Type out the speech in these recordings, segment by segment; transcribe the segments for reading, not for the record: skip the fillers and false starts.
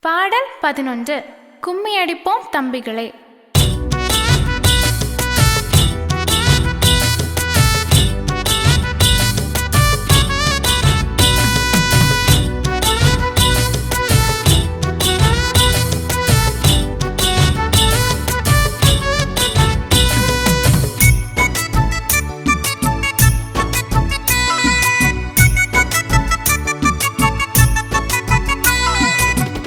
பாடல் 11. கும்மியடிப்போம் தம்பிகளே.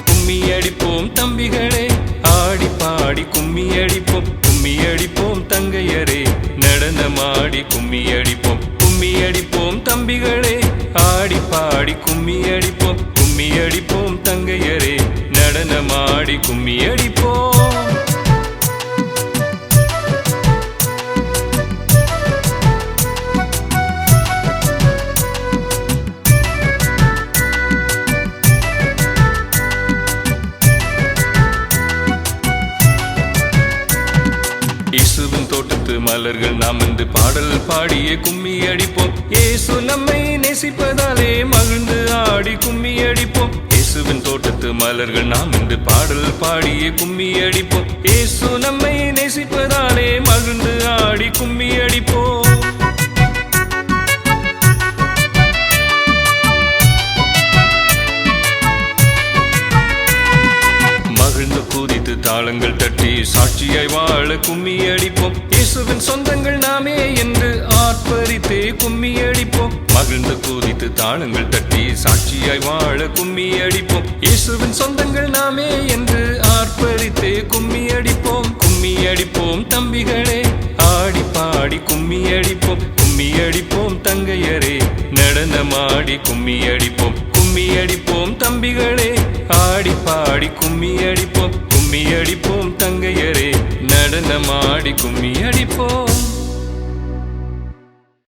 கும்மியடிப்போம் தம்பிகளே, ஆடி பாடி கும்மியடிப்போம். கும்மியடிப்போம் தங்கையரே, நடனமாடி கும்மியடிப்போம். கும்மியடிப்போம் தம்பிகளே, ஆடி பாடி கும்மியடிப்போம். கும்மியடிப்போம் தங்கையரே, நடனமாடி கும்மியடிப்போம். இயேசுவின் தோட்டத்து மலர்கள் நாம் என்று பாடல் பாடியே கும்மி அடிப்போம். இயேசு நம்மை நேசிப்பதாலே மகிழ்ந்து ஆடி கும்மி அடிப்போம். இயேசுவின் தோட்டத்து மலர்கள் நாம் என்று பாடல் பாடியே கும்மி அடிப்போம். இயேசு நம்மை நேசிப்பதாலே மகிழ்ந்து ஆடி கும்மி அடிப்போம். மகிழ்ந்து கூதித்து தாளங்கள் தட்டி சாட்சியாய் வாழ கும்மி அடிப்போம். இயேசுவின் சொந்தங்கள் நாமே என்று ஆர்ப்பரித்தே கும்மி அடிப்போம். மகிழ்ந்து கூதித்து தாளங்கள் தட்டி சாட்சியாய் வாழ கும்மி அடிப்போம். இயேசுவின் சொந்தங்கள் நாமே என்று ஆர்ப்பரித்தே கும்மி அடிப்போம். கும்மி அடிப்போம் தம்பிகளே, ஆடி பாடி கும்மி அடிப்போம். கும்மி அடிப்போம் தங்கையரே, நடனமாடி கும்மி அடிப்போம். கும்மி அடிப்போம் தம்பிகளே, ஆடி பாடி கும்மி அடிப்போம். கும்மி அடிப்போம் தங்கையரே, நடனமாடி கும்மி அடிப்போம்.